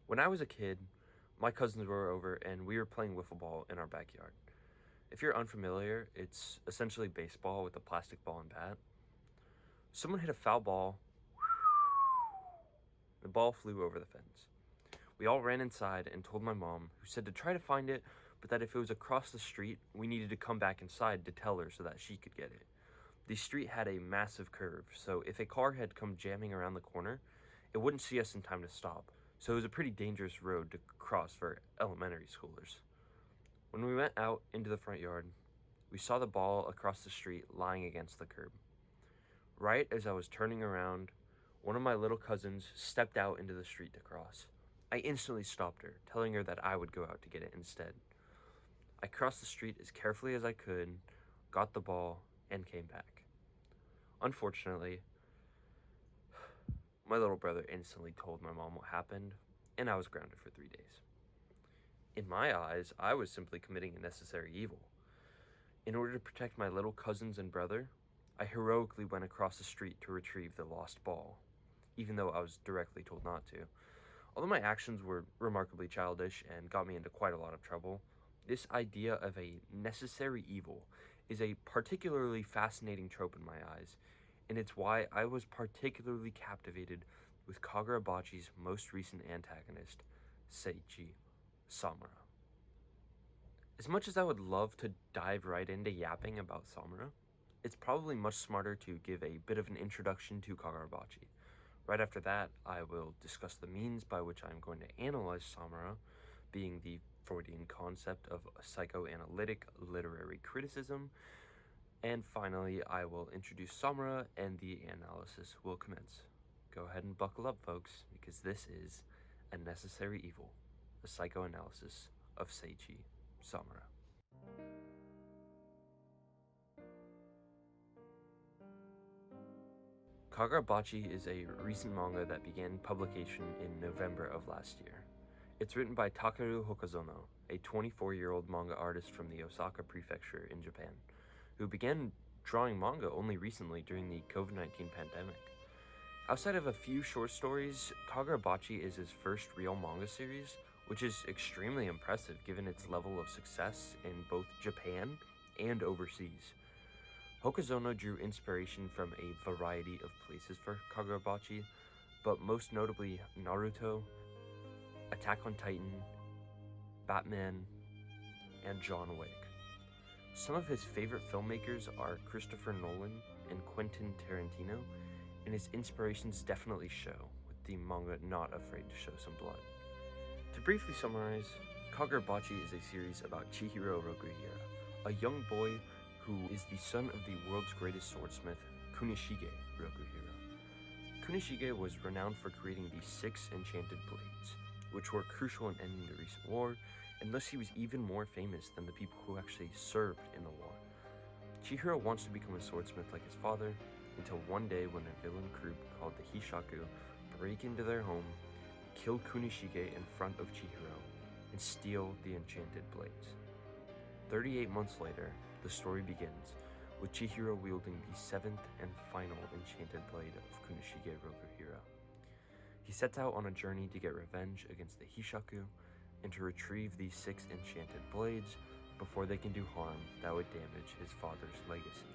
When I was a kid, my cousins were over and we were playing wiffle ball in our backyard. If you're unfamiliar, it's essentially baseball with a plastic ball and bat. Someone hit a foul ball. The ball flew over the fence. We all ran inside and told my mom, who said to try to find it, but that if it was across the street, we needed to come back inside to tell her so that she could get it. The street had a massive curve, so if a car had come jamming around the corner, it wouldn't see us in time to stop. So it was a pretty dangerous road to cross for elementary schoolers. When we went out into the front yard, we saw the ball across the street lying against the curb. Right as I was turning around, one of my little cousins stepped out into the street to cross. I instantly stopped her, telling her that I would go out to get it instead. I crossed the street as carefully as I could, got the ball, and came back. Unfortunately, my little brother instantly told my mom what happened, and I was grounded for 3 days. In my eyes, I was simply committing a necessary evil. In order to protect my little cousins and brother, I heroically went across the street to retrieve the lost ball, even though I was directly told not to. Although my actions were remarkably childish and got me into quite a lot of trouble, this idea of a necessary evil is a particularly fascinating trope in my eyes, and it's why I was particularly captivated with Kagurabachi's most recent antagonist, Seiichi, Samura. As much as I would love to dive right into yapping about Samura, it's probably much smarter to give a bit of an introduction to Kagurabachi. Right after that, I will discuss the means by which I'm going to analyze Samura, being the Freudian concept of psychoanalytic literary criticism, and finally, I will introduce Samura and the analysis will commence. Go ahead and buckle up, folks, because this is A Necessary Evil, a psychoanalysis of Seiichi Samura. Kagurabachi is a recent manga that began publication in November of last year. It's written by Takeru Hokazono, a 24-year-old manga artist from the Osaka prefecture in Japan, who began drawing manga only recently during the COVID-19 pandemic. Outside of a few short stories, Kagurabachi is his first real manga series, which is extremely impressive given its level of success in both Japan and overseas. Hokazono drew inspiration from a variety of places for Kagurabachi, but most notably Naruto, Attack on Titan, Batman, and John Wick. Some of his favorite filmmakers are Christopher Nolan and Quentin Tarantino, and his inspirations definitely show, with the manga not afraid to show some blood. To briefly summarize, Kagurabachi is a series about Chihiro Rokuhira, a young boy who is the son of the world's greatest swordsmith, Kunishige Rokuhira. Kunishige was renowned for creating the 6 enchanted blades, which were crucial in ending the recent war, and thus he was even more famous than the people who actually served in the war. Chihiro wants to become a swordsmith like his father, until one day when a villain group called the Hishaku break into their home, kill Kunishige in front of Chihiro, and steal the enchanted blades. 38 months later, the story begins, with Chihiro wielding the 7th and final enchanted blade of Kunishige Rokuhira. He sets out on a journey to get revenge against the Hishaku and to retrieve these 6 enchanted blades before they can do harm that would damage his father's legacy.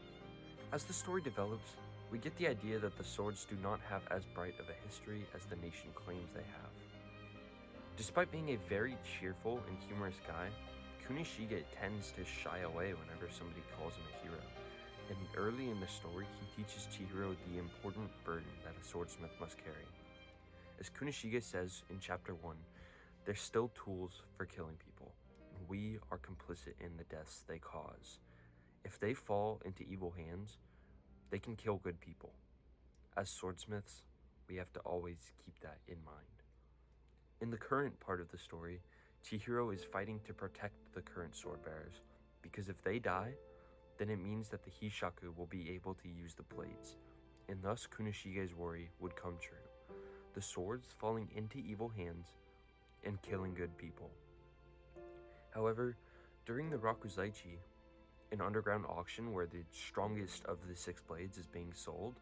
As the story develops, we get the idea that the swords do not have as bright of a history as the nation claims they have. Despite being a very cheerful and humorous guy, Kunishige tends to shy away whenever somebody calls him a hero, and early in the story he teaches Chihiro the important burden that a swordsmith must carry. As Kunishige says in chapter 1, they're still tools for killing people, and we are complicit in the deaths they cause. If they fall into evil hands, they can kill good people. As swordsmiths, we have to always keep that in mind. In the current part of the story, Chihiro is fighting to protect the current sword bearers, because if they die, then it means that the Hishaku will be able to use the blades, and thus Kunishige's worry would come true. The swords falling into evil hands and killing good people. However, during the Rakuzaichi, an underground auction where the strongest of the 6 blades is being sold,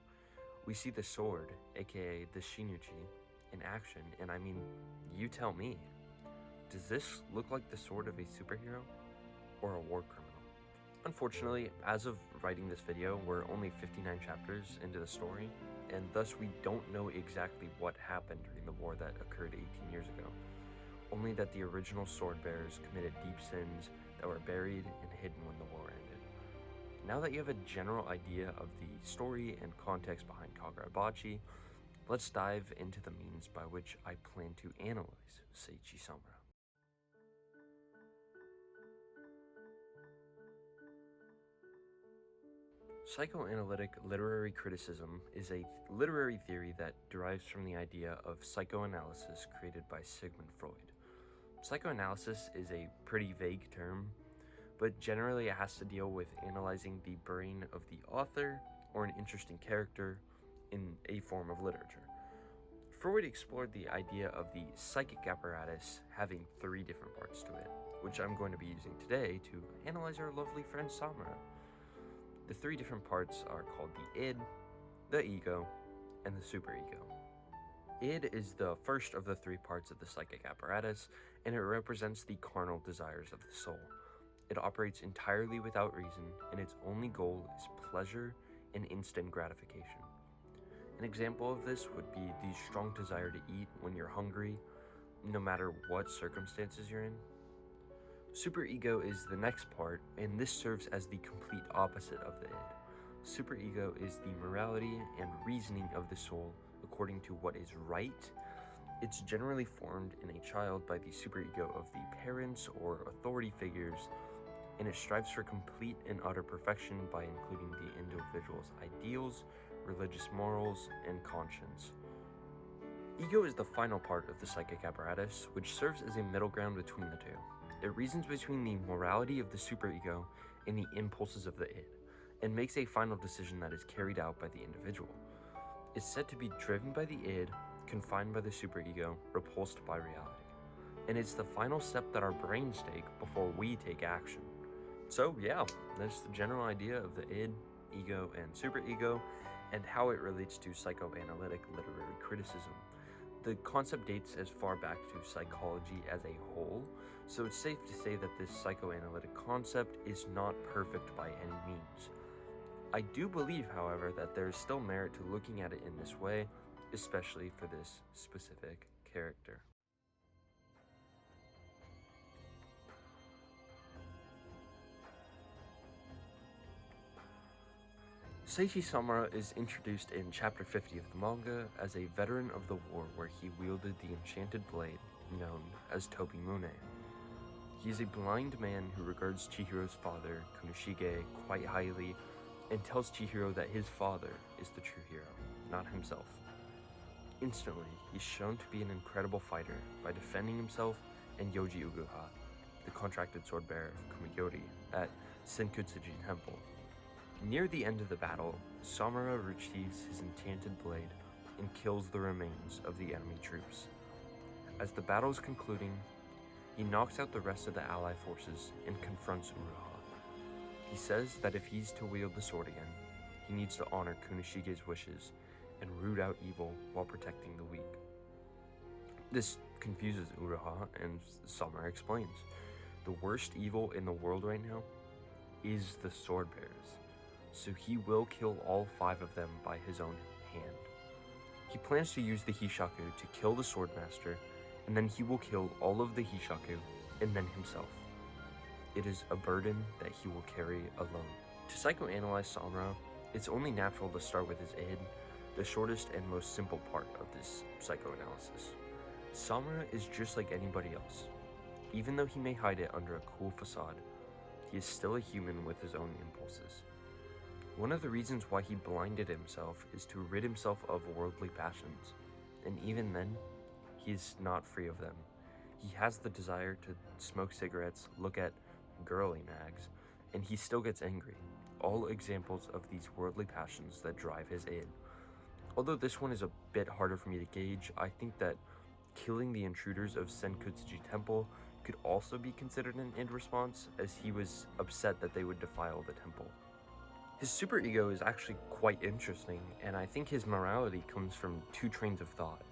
we see the sword, aka the Shinuchi, in action, and I mean you tell me. Does this look like the sword of a superhero or a war criminal? Unfortunately, as of writing this video, we're only 59 chapters into the story, and thus we don't know exactly what happened during the war that occurred 18 years ago. Only that the original sword bearers committed deep sins that were buried and hidden when the war ended. Now that you have a general idea of the story and context behind Kagurabachi, let's dive into the means by which I plan to analyze Seiichi Samura. Psychoanalytic literary criticism is a literary theory that derives from the idea of psychoanalysis created by Sigmund Freud. Psychoanalysis is a pretty vague term, but generally it has to deal with analyzing the brain of the author or an interesting character in a form of literature. Freud explored the idea of the psychic apparatus having 3 different parts to it, which I'm going to be using today to analyze our lovely friend Samura. The 3 different parts are called the id, the ego, and the superego. Id is the first of the 3 parts of the psychic apparatus, and it represents the carnal desires of the soul. It operates entirely without reason, and its only goal is pleasure and instant gratification. An example of this would be the strong desire to eat when you're hungry, no matter what circumstances you're in. Superego is the next part, and this serves as the complete opposite of the id. Superego is the morality and reasoning of the soul according to what is right. It's generally formed in a child by the superego of the parents or authority figures, and it strives for complete and utter perfection by including the individual's ideals, religious morals, and conscience. Ego is the final part of the psychic apparatus, which serves as a middle ground between the two. It reasons between the morality of the superego and the impulses of the id, and makes a final decision that is carried out by the individual. It's said to be driven by the id, confined by the superego, repulsed by reality. And it's the final step that our brains take before we take action. So yeah, that's the general idea of the id, ego, and superego, and how it relates to psychoanalytic literary criticism. The concept dates as far back to psychology as a whole, so it's safe to say that this psychoanalytic concept is not perfect by any means. I do believe, however, that there is still merit to looking at it in this way, especially for this specific character. Seiichi Samura is introduced in chapter 50 of the manga as a veteran of the war where he wielded the enchanted blade known as Tobimune. He is a blind man who regards Chihiro's father, Kunoshige, quite highly, and tells Chihiro that his father is the true hero, not himself. Instantly, he's shown to be an incredible fighter by defending himself and Yoji Uguha, the contracted sword bearer of Kumiyori, at Senkutsuji Temple. Near the end of the battle, Samura retrieves his enchanted blade and kills the remains of the enemy troops. As the battle is concluding, he knocks out the rest of the ally forces and confronts Uruha. He says that if he's to wield the sword again, he needs to honor Kunoshige's wishes and root out evil while protecting the weak. This confuses Uruha, and Samura explains, the worst evil in the world right now is the sword bearers, so he will kill all 5 of them by his own hand. He plans to use the Hishaku to kill the swordmaster, and then he will kill all of the Hishaku, and then himself. It is a burden that he will carry alone. To psychoanalyze Samura, it's only natural to start with his id, the shortest and most simple part of this psychoanalysis. Samura is just like anybody else. Even though he may hide it under a cool facade, he is still a human with his own impulses. One of the reasons why he blinded himself is to rid himself of worldly passions, and even then, he is not free of them. He has the desire to smoke cigarettes, look at girly mags, and he still gets angry. All examples of these worldly passions that drive his id. Although this one is a bit harder for me to gauge, I think that killing the intruders of Senkutsuji Temple could also be considered an id response, as he was upset that they would defile the temple. His superego is actually quite interesting, and I think his morality comes from 2 trains of thought: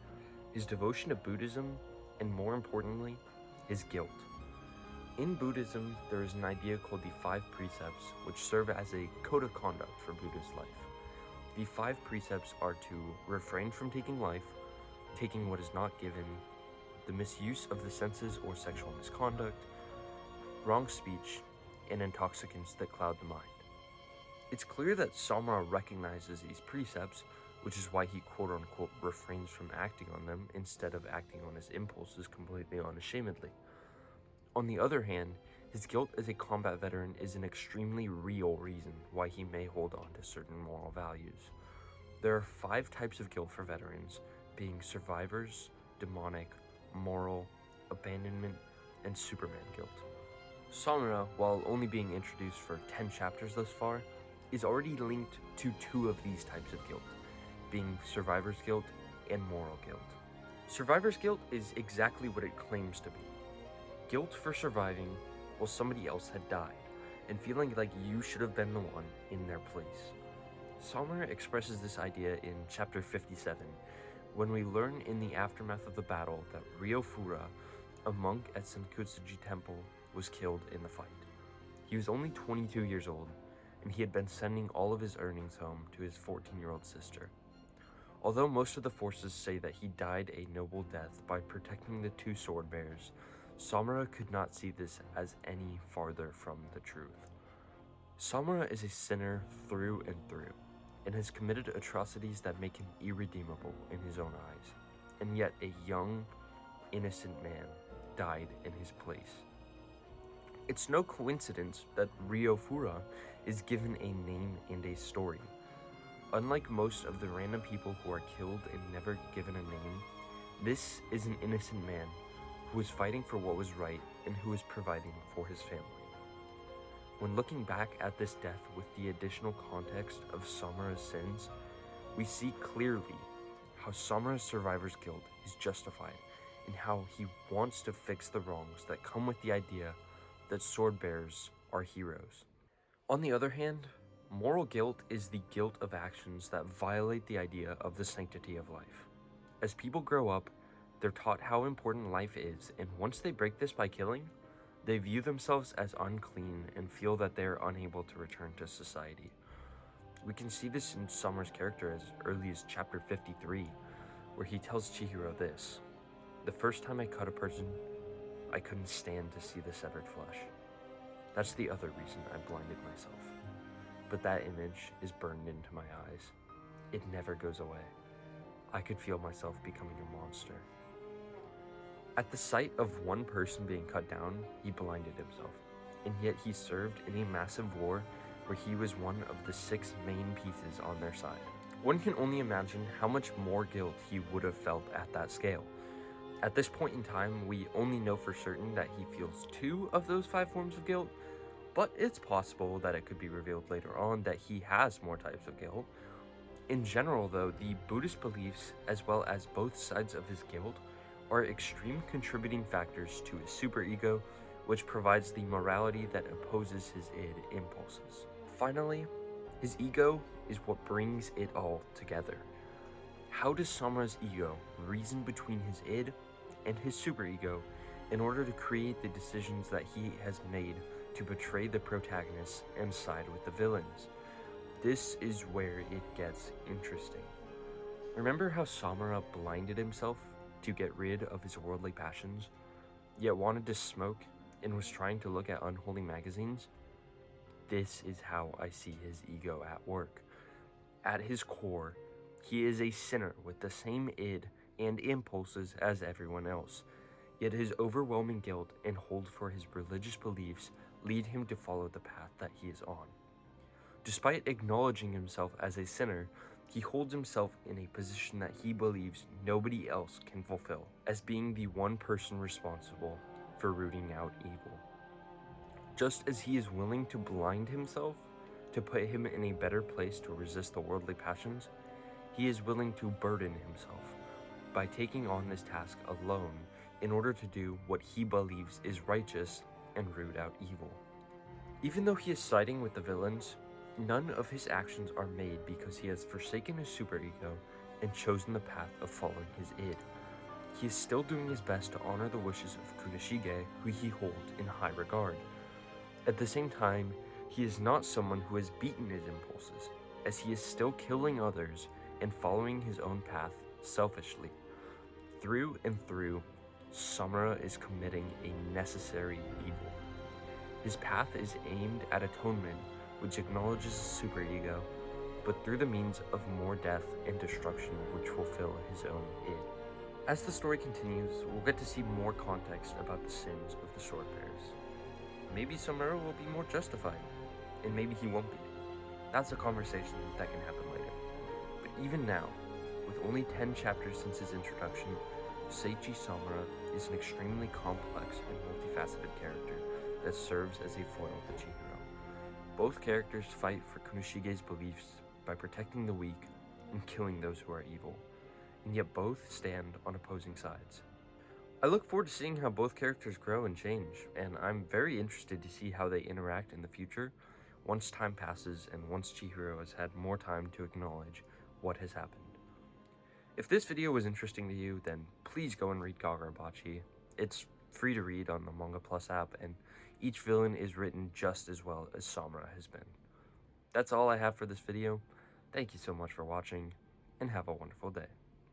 his devotion to Buddhism and more importantly, his guilt. In Buddhism, there is an idea called the 5 precepts, which serve as a code of conduct for Buddha's life. The 5 precepts are to refrain from taking life, taking what is not given, the misuse of the senses or sexual misconduct, wrong speech, and intoxicants that cloud the mind. It's clear that Samura recognizes these precepts, which is why he quote-unquote refrains from acting on them instead of acting on his impulses completely unashamedly. On the other hand, his guilt as a combat veteran is an extremely real reason why he may hold on to certain moral values. There are 5 types of guilt for veterans, being survivors, demonic, moral, abandonment, and Superman guilt. Samura, while only being introduced for 10 chapters thus far, is already linked to 2 of these types of guilt, being survivor's guilt and moral guilt. Survivor's guilt is exactly what it claims to be. Guilt for surviving while somebody else had died, and feeling like you should have been the one in their place. Samura expresses this idea in chapter 57, when we learn in the aftermath of the battle that Ryofura, a monk at Senkutsuji Temple, was killed in the fight. He was only 22 years old, and he had been sending all of his earnings home to his 14-year-old sister. Although most of the forces say that he died a noble death by protecting the 2 sword bearers, Samura could not see this as any farther from the truth. Samura is a sinner through and through, and has committed atrocities that make him irredeemable in his own eyes, and yet a young, innocent man died in his place. It's no coincidence that Ryofura is given a name and a story. Unlike most of the random people who are killed and never given a name, this is an innocent man who was fighting for what was right and who was providing for his family. When looking back at this death with the additional context of Samura's sins, we see clearly how Samura's survivor's guilt is justified and how he wants to fix the wrongs that come with the idea that sword bearers are heroes. On the other hand, moral guilt is the guilt of actions that violate the idea of the sanctity of life. As people grow up, they're taught how important life is, and once they break this by killing, they view themselves as unclean and feel that they are unable to return to society. We can see this in Samura's character as early as chapter 53, where he tells Chihiro this: "The first time I cut a person, I couldn't stand to see the severed flesh. That's the other reason I blinded myself. But that image is burned into my eyes. It never goes away. I could feel myself becoming a monster." At the sight of one person being cut down, he blinded himself, and yet he served in a massive war where he was one of the 6 main pieces on their side. One can only imagine how much more guilt he would have felt at that scale. At this point in time, we only know for certain that he feels 2 of those 5 forms of guilt, but it's possible that it could be revealed later on that he has more types of guilt. In general, though, the Buddhist beliefs, as well as both sides of his guilt, are extreme contributing factors to his superego, which provides the morality that opposes his id impulses. Finally, his ego is what brings it all together. How does Samura's ego reason between his id and his superego in order to create the decisions that he has made to betray the protagonists and side with the villains? This is where it gets interesting. Remember how Samura blinded himself to get rid of his worldly passions, yet wanted to smoke and was trying to look at unholy magazines? This is how I see his ego at work. At his core, he is a sinner with the same id and impulses as everyone else, yet his overwhelming guilt and hold for his religious beliefs lead him to follow the path that he is on. Despite acknowledging himself as a sinner, he holds himself in a position that he believes nobody else can fulfill, as being the one person responsible for rooting out evil. Just as he is willing to blind himself to put him in a better place to resist the worldly passions, he is willing to burden himself by taking on this task alone in order to do what he believes is righteous and root out evil. Even though he is siding with the villains, none of his actions are made because he has forsaken his superego and chosen the path of following his id. he is still doing his best to honor the wishes of Kunishige, who he holds in high regard. At the same time, he is not someone who has beaten his impulses, as he is still killing others and following his own path selfishly. Through and through, Samura is committing a necessary evil. His path is aimed at atonement, which acknowledges superego, but through the means of more death and destruction which fulfill his own id. As the story continues, we'll get to see more context about the sins of the sword bearers. Maybe Samura will be more justified, and maybe he won't be. That's a conversation that can happen later. But even now, with only 10 chapters since his introduction, Seiichi Samura is an extremely complex and multifaceted character that serves as a foil to Chihiro. Both characters fight for Kunishige's beliefs by protecting the weak and killing those who are evil, and yet both stand on opposing sides. I look forward to seeing how both characters grow and change, and I'm very interested to see how they interact in the future once time passes and once Chihiro has had more time to acknowledge what has happened. If this video was interesting to you, then please go and read Kagurabachi. It's free to read on the Manga Plus app, and each villain is written just as well as Samura has been. That's all I have for this video. Thank you so much for watching, and have a wonderful day.